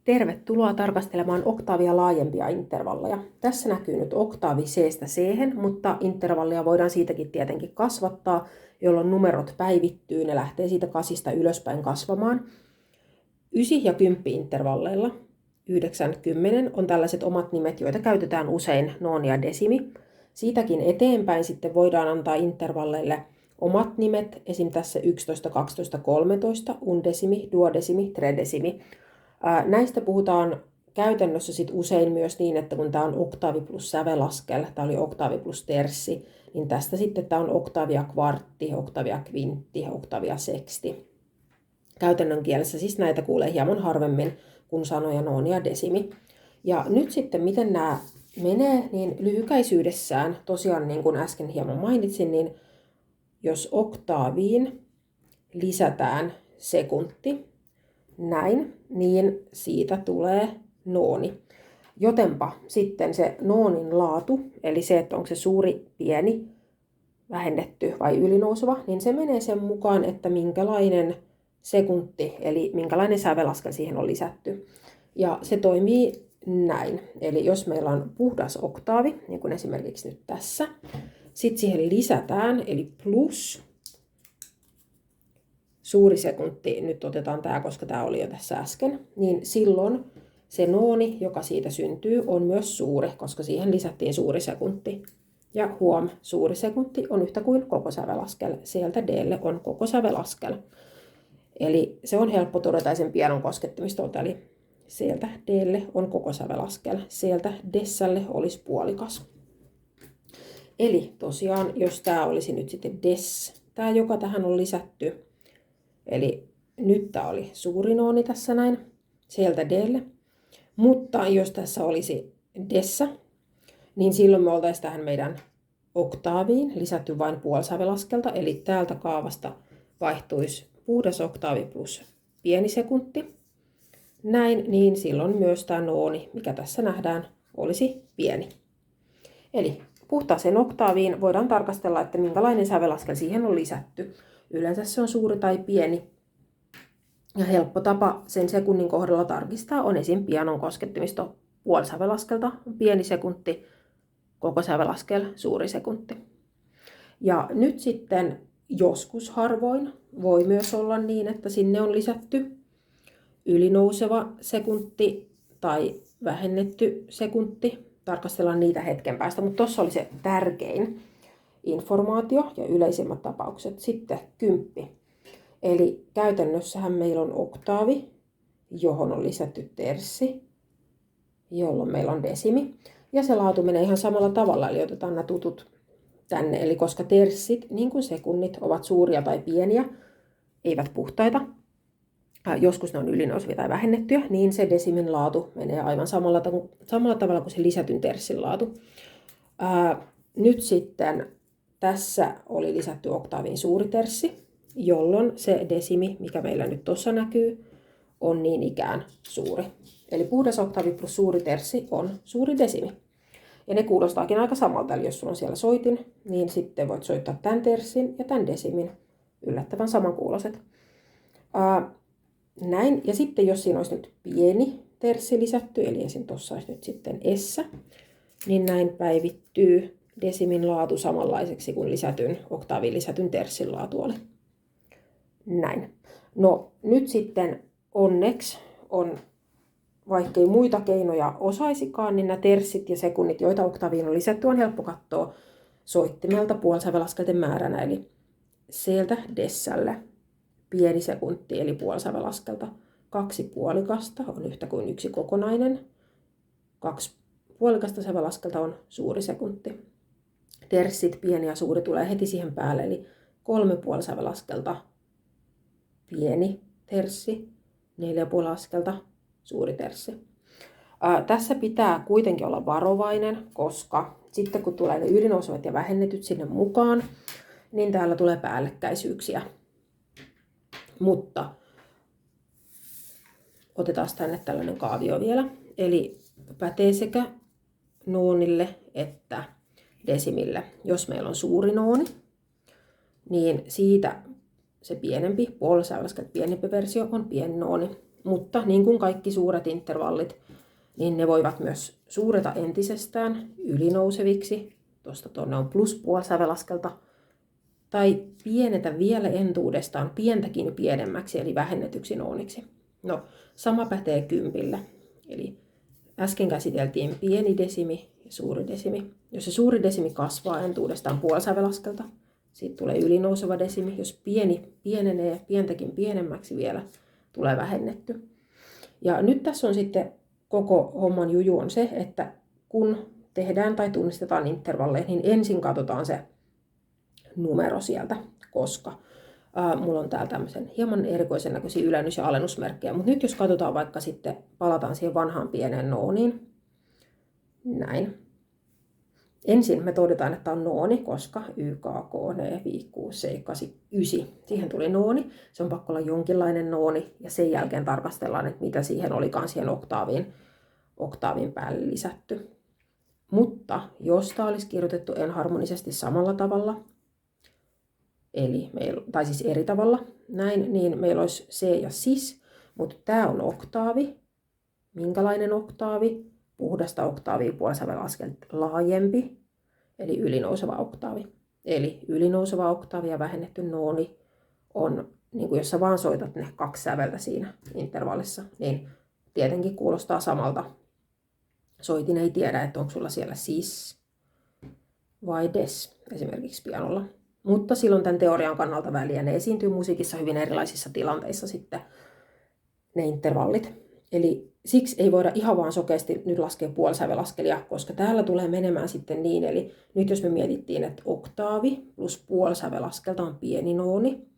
Tervetuloa tarkastelemaan oktaavia laajempia intervalleja. Tässä näkyy nyt oktaavi C-stä C-hen, mutta intervallia voidaan siitäkin tietenkin kasvattaa, jolloin numerot päivittyy, ne lähtee siitä 8 ylöspäin kasvamaan. 9 ja 10 intervalleilla, 9, 10 on tällaiset omat nimet, joita käytetään usein nooni ja desimi. Siitäkin eteenpäin sitten voidaan antaa intervalleille omat nimet, esim. Tässä 11, 12, 13, undesimi, duodesimi, tredesimi. Näistä puhutaan käytännössä sit usein myös niin, että kun tämä on oktaavi plus sävelaskel, tämä oli oktaavi plus terssi, niin tästä sitten tämä on oktaavia kvartti, oktaavia kvintti, oktaavia seksti. Käytännön kielessä siis näitä kuulee hieman harvemmin kuin sanoja nooni ja desimi. Ja nyt sitten miten nämä menee, niin lyhykäisyydessään, tosiaan niin kuin äsken hieman mainitsin, niin jos oktaaviin lisätään sekunti, näin, niin siitä tulee nooni. Jotenpa sitten se noonin laatu, eli se, että onko se suuri, pieni, vähennetty vai ylinouseva, niin se menee sen mukaan, että minkälainen sekunti, eli minkälainen sävelaskel siihen on lisätty. Ja se toimii näin. Eli jos meillä on puhdas oktaavi, niin kuin esimerkiksi nyt tässä, sitten siihen lisätään, eli plus suuri sekunti, nyt otetaan tämä, koska tämä oli jo tässä äsken, niin silloin se nooni, joka siitä syntyy, on myös suuri, koska siihen lisättiin suuri sekunti. Ja huom, suuri sekunti on yhtä kuin koko sävelaskel. Sieltä D:lle on koko sävelaskel. Eli se on helppo todeta sen pianon koskettimistolta, eli sieltä D:lle on koko sävelaskel. Sieltä Dessälle olisi puolikas. Eli tosiaan, jos tämä olisi nyt sitten Des, tämä joka tähän on lisätty, eli nyt tämä oli suuri nooni tässä näin, sieltä D:lle. Mutta jos tässä olisi Dessä, niin silloin me oltaisiin tähän meidän oktaaviin lisätty vain puolisävelaskelta. Eli täältä kaavasta vaihtuisi puhdas oktaavi plus pieni sekunti. Näin, niin silloin myös tämä nooni, mikä tässä nähdään, olisi pieni. Eli puhtaaseen oktaaviin voidaan tarkastella, että minkälainen sävelaskel siihen on lisätty. Yleensä se on suuri tai pieni. Ja helppo tapa sen sekunnin kohdalla tarkistaa on esim. Pianon koskettimisto puolisävelaskelta, pieni sekunti, koko sävelaskel, suuri sekunti. Ja nyt sitten joskus harvoin voi myös olla niin, että sinne on lisätty ylinouseva sekunti tai vähennetty sekunti. Tarkastellaan niitä hetken päästä, mutta tuossa oli se tärkein informaatio ja yleisimmät tapaukset. Sitten 10. Eli käytännössähän meillä on oktaavi, johon on lisätty terssi, jolloin meillä on desimi. Ja se laatu menee ihan samalla tavalla, eli otetaan nämä tutut tänne. Eli koska terssit, niin kuin sekunnit, ovat suuria tai pieniä, eivät puhtaita, joskus ne on ylinousevia tai vähennettyjä, niin se desimin laatu menee aivan samalla tavalla kuin se lisätyn terssin laatu. Nyt sitten tässä oli lisätty oktaaviin suuri terssi, jolloin se desimi, mikä meillä nyt tuossa näkyy, on niin ikään suuri. Eli puhdas oktaavi plus suuri terssi on suuri desimi. Ja ne kuulostaakin aika samalta, eli jos sulla on siellä soitin, niin sitten voit soittaa tämän terssin ja tämän desimin. Yllättävän samankuuloiset. Näin, ja sitten jos siinä olisi nyt pieni terssi lisätty, eli esim. Tuossa olisi nyt sitten essä, niin näin päivittyy desimin laatu samanlaiseksi kuin oktaaviin lisätyn terssin laatu oli. Näin. No nyt sitten onneksi on, vaikkei muita keinoja osaisikaan, niin nämä terssit ja sekunnit, joita oktaaviin on lisätty, on helppo katsoa soittimelta puolisävelaskelten määränä, eli sieltä Dessälle pieni sekunti, eli puolisävelaskelta. 2 puolikasta on yhtä kuin 1 kokonainen. 2 puolikasta sävelaskelta on suuri sekunti. Terssit, pieni ja suuri, tulee heti siihen päälle, eli 3 puolisävelaskelta pieni terssi, 4 puoliaskelta suuri terssi. Tässä pitää kuitenkin olla varovainen, koska sitten kun tulee ne ylinousevat ja vähennetyt sinne mukaan, niin täällä tulee päällekkäisyyksiä. Mutta otetaan tänne tällainen kaavio vielä. Eli pätee sekä noonille että desimille. Jos meillä on suuri nooni, niin siitä se pienempi, puolisävelaskel pienempi versio on pieni nooni. Mutta niin kuin kaikki suuret intervallit, niin ne voivat myös suureta entisestään ylinouseviksi. Tuosta tuonne on pluspuoli sävelaskelta. Tai pienetä vielä entuudestaan pientäkin pienemmäksi, eli vähennetyksi nooniksi. No, sama pätee kympille. Eli äsken käsiteltiin pieni desimi ja suuri desimi. Jos se suuri desimi kasvaa entuudestaan puolisävelaskelta, siitä tulee ylinouseva desimi. Jos pieni pienenee pientäkin pienemmäksi vielä, tulee vähennetty. Ja nyt tässä on sitten koko homman juju on se, että kun tehdään tai tunnistetaan intervalleja, niin ensin katsotaan se numero sieltä, koska mulla on täällä tämmöisen hieman erikoisen näköisiä ylennys- ja alennusmerkkejä. Mutta nyt jos katsotaan vaikka sitten, palataan siihen vanhaan pieneen nooniin. Näin. Ensin me todetaan, että on nooni, koska Y, K, K, N, 5, 6, 7, 8, 9. Siihen tuli nooni. Se on pakko olla jonkinlainen nooni. Ja sen jälkeen tarkastellaan, että mitä siihen olikaan siihen oktaavin päälle lisätty. Mutta jos tämä olisi kirjoitettu enharmonisesti samalla tavalla, tai siis eri tavalla, näin, niin meillä olisi C ja sis, mutta tämä on oktaavi. Minkälainen oktaavi? Puhdasta oktaavia puolisävelaskelta laajempi, eli ylinouseva oktaavi. Eli ylinouseva oktaavi ja vähennetty nooni on, niin kuin jos sä vaan soitat ne 2 säveltä siinä intervallissa, niin tietenkin kuulostaa samalta. Soitin ei tiedä, että onko sulla siellä sis vai des esimerkiksi pianolla. Mutta silloin tämän teorian kannalta väliä. Ne esiintyy musiikissa hyvin erilaisissa tilanteissa sitten, ne intervallit. Eli siksi ei voida ihan vaan sokeasti nyt laskea puolisävelaskelia, koska täällä tulee menemään sitten niin. Eli nyt jos me mietittiin, että oktaavi plus puolisävelaskelta on pieni nooni,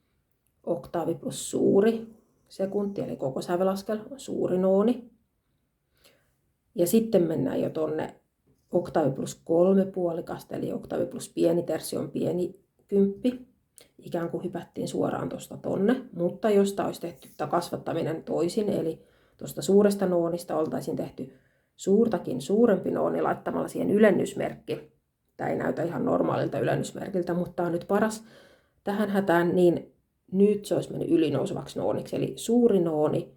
oktaavi plus suuri sekunti, eli koko sävelaskel on suuri nooni. Ja sitten mennään jo tonne oktaavi plus 3 puolikasta, eli oktaavi plus pieni terssi on pieni kymppi. Ikään kuin hypättiin suoraan tuosta tonne, mutta jos tämä olisi tehty tämä kasvattaminen toisin, eli tuosta suuresta noonista oltaisiin tehty suurtakin suurempi nooni laittamalla siihen ylennysmerkki. Tämä ei näytä ihan normaalilta ylennysmerkiltä, mutta tämä on nyt paras tähän hätään, niin nyt se olisi mennyt ylinousevaksi nooniksi. Eli suuri nooni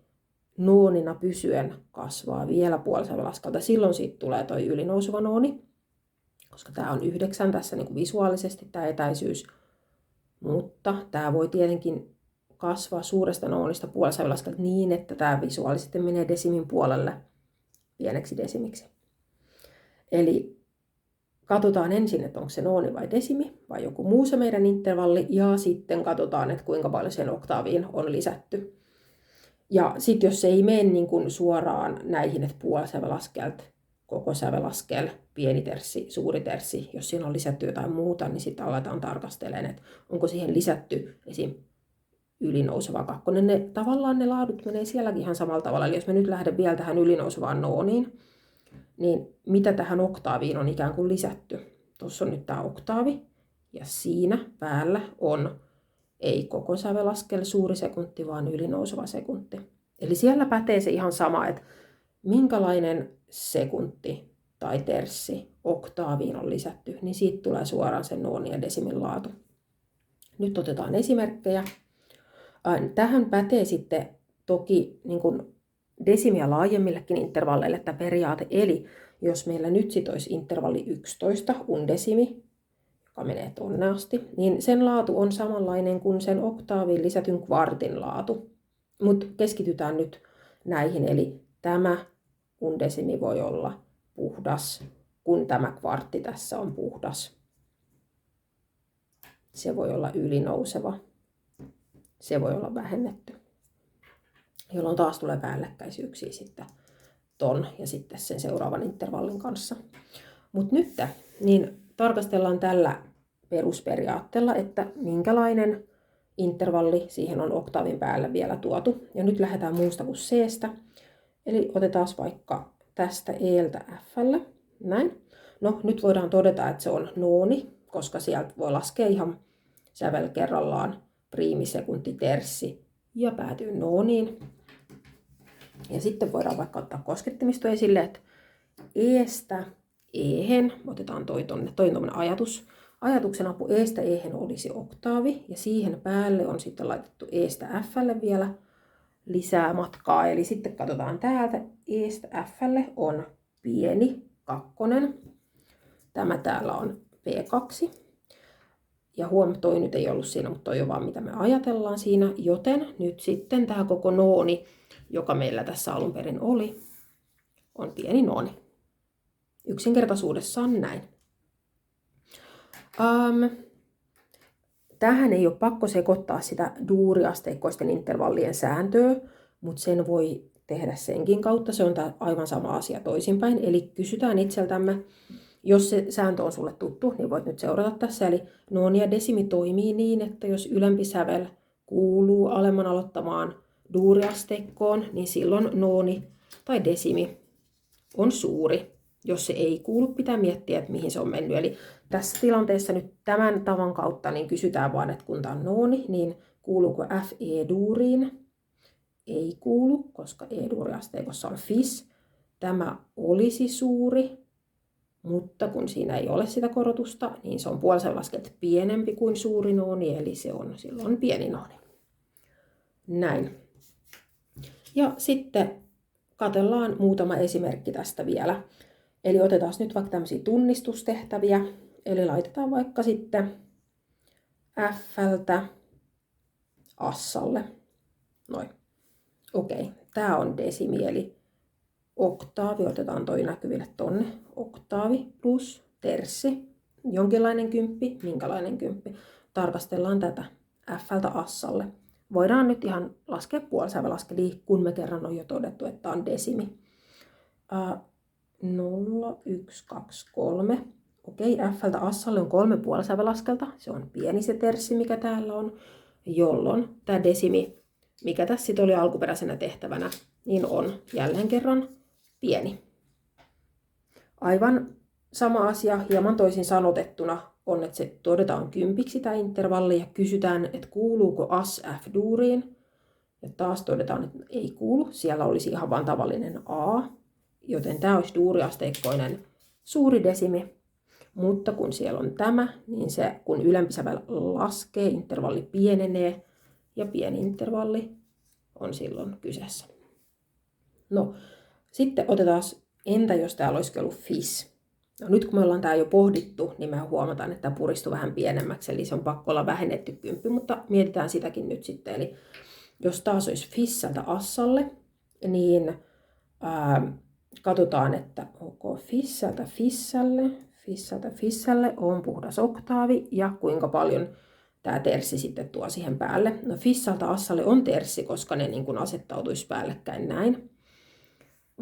noonina pysyen kasvaa vielä puolisävelaskelta. Silloin siitä tulee tuo ylinouseva nooni, koska tämä on 9 tässä niin kuin visuaalisesti tämä etäisyys. Mutta tämä voi tietenkin kasvaa suuresta noonista puolisävelaskelta niin, että tämä visuaalisesti menee desimin puolelle pieneksi desimiksi. Eli katsotaan ensin, että onko se nooni vai desimi vai joku muu se meidän intervalli. Ja sitten katsotaan, että kuinka paljon sen oktaaviin on lisätty. Ja sitten jos se ei mene niin kuin suoraan näihin, että puolisävelaskelta, koko sävelaskel, pieni terssi, suuri terssi, jos siinä on lisätty jotain muuta, niin sitten aletaan tarkastelemaan, että onko siihen lisätty esim. Ylinouseva kakkonen. Tavallaan ne laadut menee sielläkin ihan samalla tavalla. Eli jos me nyt lähden vielä tähän ylinousevaan nooniin, niin mitä tähän oktaaviin on ikään kuin lisätty? Tuossa on nyt tämä oktaavi ja siinä päällä on ei koko sävelaskel suuri sekunti, vaan ylinouseva sekunti. Eli siellä pätee se ihan sama, että minkälainen sekunti tai terssi oktaaviin on lisätty, niin siitä tulee suoraan sen nooni ja desimin laatu. Nyt otetaan esimerkkejä. Tähän pätee sitten toki niin kuin desimiä laajemmillekin intervalleille tämä periaate. Eli jos meillä nyt sit olisi intervalli 11 undesimi, joka menee tonne asti, niin sen laatu on samanlainen kuin sen oktaaviin lisätyn kvartin laatu. Mutta keskitytään nyt näihin, eli tämä undesimi voi olla puhdas, kun tämä kvartti tässä on puhdas. Se voi olla ylinouseva. Se voi olla vähennetty, jolloin taas tulee päällekkäisyyksiä sitten ton ja sitten sen seuraavan intervallin kanssa. Mutta nyt niin tarkastellaan tällä perusperiaatteella, että minkälainen intervalli siihen on oktaavin päälle vielä tuotu. Ja nyt lähdetään muusta kuin C:stä. Eli otetaan vaikka tästä E:ltä F:lle. Näin. No nyt voidaan todeta, että se on nooni, koska sieltä voi laskea ihan sävel kerrallaan priimi, sekunti, terssi ja päätyy nooniin. Ja sitten voidaan vaikka ottaa koskettimisto esille, että E:stä E:hen, otetaan toi tommonen ajatus. Ajatuksen apu E:stä E:hen olisi oktaavi ja siihen päälle on sitten laitettu E:stä F:lle vielä lisää matkaa. Eli sitten katsotaan täältä. Estä F:lle on pieni 2. Tämä täällä on P2. Ja huom, toi nyt ei ollut siinä, mutta toi on vaan mitä me ajatellaan siinä. Joten nyt sitten tämä koko nooni, joka meillä tässä alun perin oli, on pieni nooni. Yksinkertaisuudessaan näin. Tähän ei ole pakko sekoittaa sitä duuriasteikkoisten intervallien sääntöä, mutta sen voi tehdä senkin kautta. Se on aivan sama asia toisinpäin. Eli kysytään itseltämme, jos se sääntö on sulle tuttu, niin voit nyt seurata tässä. Eli nooni ja desimi toimii niin, että jos ylempi sävel kuuluu alemman aloittamaan duuriasteikkoon, niin silloin nooni tai desimi on suuri. Jos se ei kuulu, pitää miettiä, että mihin se on mennyt. Eli tässä tilanteessa nyt tämän tavan kautta niin kysytään vaan, että kun tämä on nooni, niin kuuluuko F E-duuriin? Ei kuulu, koska E-duuriasteikossa on fis. Tämä olisi suuri, mutta kun siinä ei ole sitä korotusta, niin se on puolisävelaskelta pienempi kuin suuri nooni, eli se on silloin pieni nooni. Näin. Ja sitten katsellaan muutama esimerkki tästä vielä. Eli otetaan nyt vaikka tämmöisiä tunnistustehtäviä. Eli laitetaan vaikka sitten F:ltä Assalle. Noin. Okei, tämä on desimi, eli oktaavi. Otetaan toi näkyville tonne. Oktaavi plus terssi. Jonkinlainen kymppi. Minkälainen kymppi? Tarkastellaan tätä F:ltä Assalle. Voidaan nyt ihan laskea puolisävelaskelia, kun me kerran on jo todettu, että tämä on desimi. 0, 1, 2, 3. Okei, F:ltä Assalle on 3 puolisävelaskelta. Se on pieni se terssi, mikä täällä on, jolloin tämä desimi, mikä tässä sitten oli alkuperäisenä tehtävänä, niin on jälleen kerran pieni. Aivan sama asia, hieman toisin sanotettuna, on, että se todetaan kympiksi tämä intervalli ja kysytään, että kuuluuko as F-duuriin. Ja taas todetaan, että ei kuulu. Siellä olisi ihan vain tavallinen A, joten tämä olisi duuriasteikkoinen suuri desimi. Mutta kun siellä on tämä, niin se, kun ylempi sävel laskee, intervalli pienenee ja pieni intervalli on silloin kyseessä. No, sitten otetaan, entä jos täällä olisi ollut fis? No, nyt kun me ollaan tää jo pohdittu, niin me huomataan, että tämä puristui vähän pienemmäksi, eli se on pakko olla vähennetty kymppi, mutta mietitään sitäkin nyt sitten. Eli jos taas olisi fissältä assalle, niin katsotaan, että fissältä fissälle on puhdas oktaavi ja kuinka paljon tämä terssi sitten tuo siihen päälle. No fissältä assalle on terssi, koska ne niin kuin asettautuisi päällekkäin näin.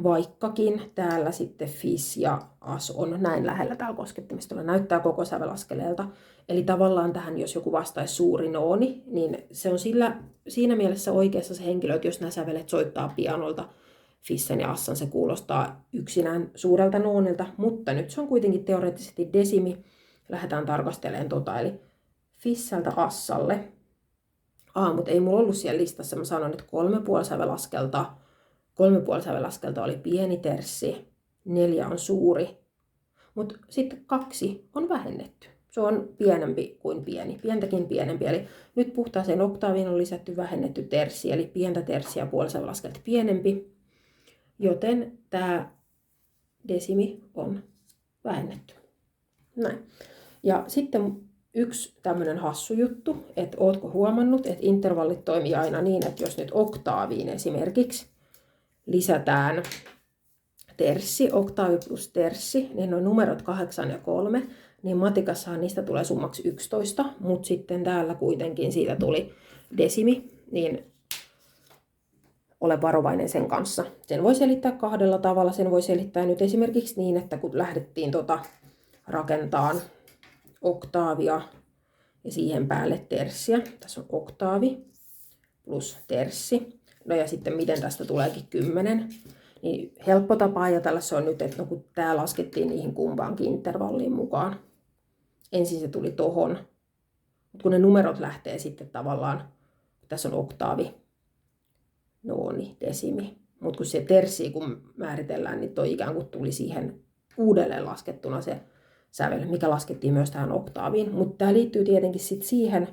Vaikkakin täällä sitten fis ja as on näin lähellä täällä koskettimistalla, näyttää koko sävelaskeleelta. Eli tavallaan tähän, jos joku vastaisi suuri nooni, niin se on siinä mielessä oikeassa se henkilö, että jos nämä sävelet soittaa pianolta, fissen ja assan, se kuulostaa yksinään suurelta noonilta, mutta nyt se on kuitenkin teoreettisesti desimi. Lähdetään tarkastelemaan eli fissältä assalle. Mutta ei mulla ollut siellä listassa, mä sanon, että 3 puolisävelaskelta. 3 puolisävelaskelta oli pieni terssi, 4 on suuri, mutta sitten 2 on vähennetty. Se on pienempi kuin pieni, pientäkin pienempi. Eli nyt puhtaaseen oktaaviin on lisätty vähennetty terssi, eli pientä terssiä puolisävelaskelta pienempi, joten tämä desimi on vähennetty. Näin. Ja sitten yksi tämmöinen hassu juttu, että ootko huomannut, että intervallit toimii aina niin, että jos nyt oktaaviin esimerkiksi lisätään terssi, oktaavi plus terssi, niin on numerot 8 ja 3, niin matikassahan niistä tulee summaksi 11, mutta sitten täällä kuitenkin siitä tuli desimi, niin ole varovainen sen kanssa. Sen voi selittää 2 tavalla. Sen voi selittää nyt esimerkiksi niin, että kun lähdettiin rakentamaan oktaavia ja siihen päälle terssiä, tässä on oktaavi plus terssi, no ja sitten miten tästä tuleekin 10, niin helppo tapa ajatella se on nyt, että kun tämä laskettiin niihin kumpaankin intervalliin mukaan. Ensin se tuli tohon, mutta kun ne numerot lähtee sitten tavallaan, tässä on oktaavi, nooni, desimi, mutta kun se terssi kun määritellään, niin toi ikään kuin tuli siihen uudelleen laskettuna se sävel, mikä laskettiin myös tähän oktaaviin. Mutta tämä liittyy tietenkin sitten siihen,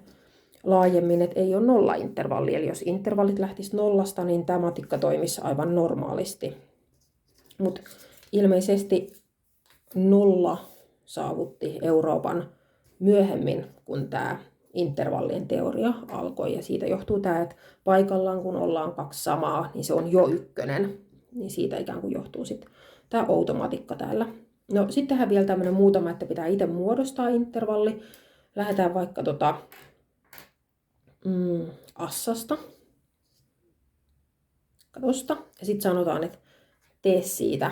laajemmin, että ei ole nollaintervalli. Eli jos intervallit lähtisi nollasta, niin tämä matikka toimisi aivan normaalisti. Mutta ilmeisesti nolla saavutti Euroopan myöhemmin, kun tämä intervallien teoria alkoi. Ja siitä johtuu tämä, että paikallaan kun ollaan kaksi samaa, niin se on jo ykkönen. Niin siitä ikään kuin johtuu sitten tämä automatikka täällä. No sittenhän vielä tämmöinen muutama, että pitää itse muodostaa intervalli. Lähdetään vaikka assasta. Katosta. Ja sitten sanotaan, että tee siitä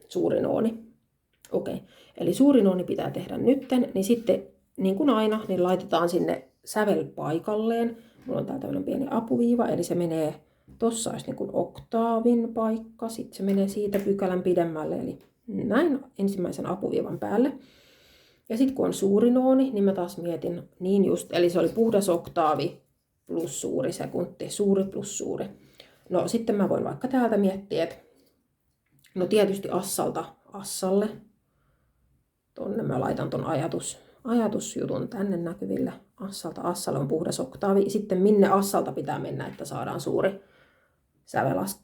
suuri nooni. Okei. Eli suuri nooni pitää tehdä nytten, niin sitten niin kuin aina, niin laitetaan sinne sävel paikalleen. Mulla on täällä tämmöinen pieni apuviiva, eli se menee, tossa olisi niin kuin oktaavin paikka, sitten se menee siitä pykälän pidemmälle, eli näin ensimmäisen apuviivan päälle. Ja sitten kun on suuri nooni, niin mä taas mietin niin just, eli se oli puhdas oktaavi plus suuri sekunti, suuri plus suuri. No sitten mä voin vaikka täältä miettiä, että no tietysti assalta assalle. Tonne mä laitan ton ajatusjutun tänne näkyville. Assalta assalle on puhdas oktaavi. Sitten minne assalta pitää mennä, että saadaan suuri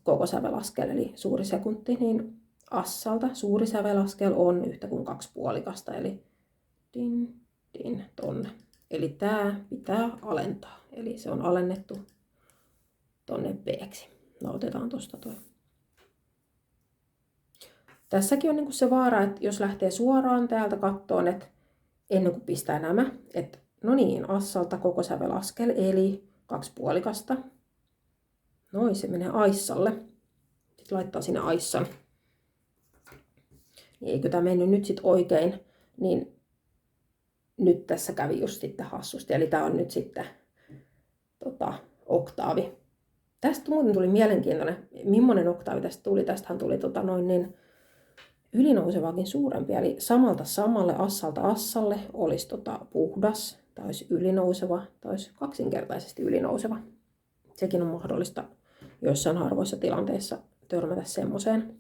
koko sävelaskel, eli suuri sekunti, niin assalta suuri sävelaskel on yhtä kuin 2 puolikasta, eli din, tonne. Eli tää pitää alentaa, eli se on alennettu tonne b-ksi. No otetaan tosta toi. Tässäkin on niinku se vaara, että jos lähtee suoraan täältä kattoon, että ennen kuin pistää nämä, että no niin, assalta koko sävelaskel, eli 2 puolikasta. Noin, se menee aissalle. Sitten laittaa sinne aissan. Niin eikö tämä mennyt nyt sitten oikein, niin nyt tässä kävi just sitten hassusti. Eli tämä on nyt sitten oktaavi. Tästä muuten tuli mielenkiintoinen, millainen oktaavi tästä tuli. Tästähän tuli ylinousevakin suurempi. Eli samalta samalle, assalta assalle olisi puhdas, tai olisi ylinouseva, tai olisi kaksinkertaisesti ylinouseva. Sekin on mahdollista joissain harvoissa tilanteissa törmätä semmoiseen.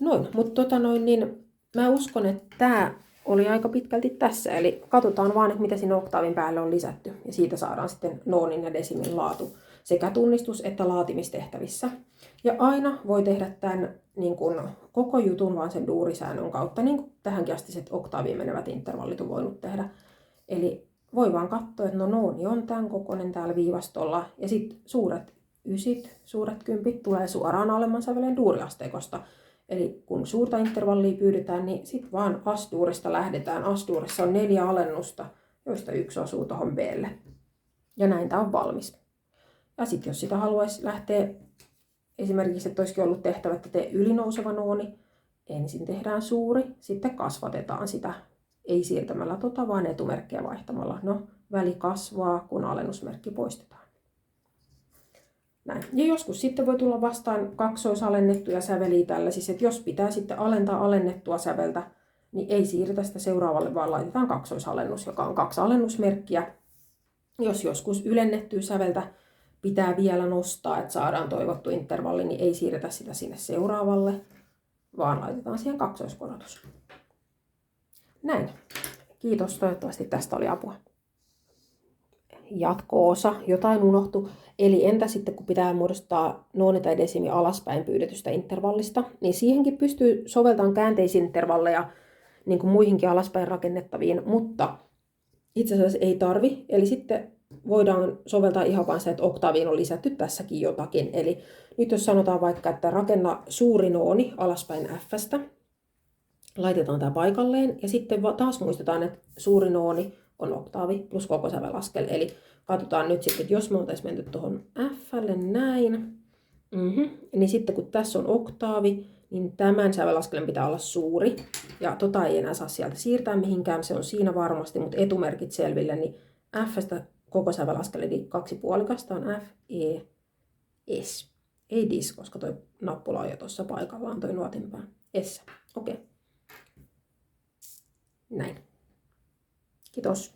Noin, mutta niin mä uskon, että tämä oli aika pitkälti tässä. Eli katsotaan vaan, että mitä sinne oktaavin päälle on lisätty. Ja siitä saadaan sitten noonin ja desimin laatu sekä tunnistus- että laatimistehtävissä. Ja aina voi tehdä tämän niin kuin koko jutun vaan sen duurisäännön kautta, niin kuin tähänkin asti set oktaaviin menevät intervallit on voinut tehdä. Eli voi vaan katsoa, että no nooni on tämän kokoinen täällä viivastolla. Ja sitten suuret ysit, suuret kympit tulee suoraan alemman sävelen duuriasteikosta. Eli kun suurta intervallia pyydetään, niin sitten vaan as-duurista lähdetään. As-duurissa on 4 alennusta, joista 1 osuu tuohon B:lle. Ja näin tämä on valmis. Ja sitten jos sitä haluaisi lähteä, esimerkiksi että olisikin ollut tehtävä, että tee ylinouseva nooni, ensin tehdään suuri, sitten kasvatetaan sitä, ei siirtämällä vaan etumerkkiä vaihtamalla. No, väli kasvaa, kun alennusmerkki poistetaan. Näin. Ja joskus sitten voi tulla vastaan kaksoisalennettuja säveliä tällaisissa, että jos pitää sitten alentaa alennettua säveltä, niin ei siirretä sitä seuraavalle, vaan laitetaan kaksoisalennus, joka on 2 alennusmerkkiä. Jos joskus ylennettyä säveltä pitää vielä nostaa, että saadaan toivottu intervalli, niin ei siirretä sitä sinne seuraavalle, vaan laitetaan siihen kaksoiskorotus. Näin. Kiitos, toivottavasti tästä oli apua. Jatko-osa, jotain unohtu. Eli entä sitten kun pitää muodostaa nooni tai desimi alaspäin pyydetystä intervallista, niin siihenkin pystyy soveltamaan käänteisintervalleja niin kuin muihinkin alaspäin rakennettaviin, mutta itse asiassa ei tarvi. Eli sitten voidaan soveltaa ihan vain se, että oktaaviin on lisätty tässäkin jotakin. Eli nyt jos sanotaan vaikka, että rakenna suuri nooni alaspäin F:stä, laitetaan tämä paikalleen ja sitten taas muistetaan, että suuri nooni on oktaavi plus koko sävelaskel. Eli katsotaan nyt sitten, että jos me oltaisiin menty tuohon F:lle näin, niin sitten kun tässä on oktaavi, niin tämän sävelaskelin pitää olla suuri. Ja ei enää saa sieltä siirtää mihinkään, se on siinä varmasti, mutta etumerkit selville, niin F:stä koko sävelaskel, eli 2 puolikasta on F, E, S. Ei dis, koska tuo nappula on jo tuossa paikallaan, tuo nuotinpää. S. Okei. Näin. Kiitos.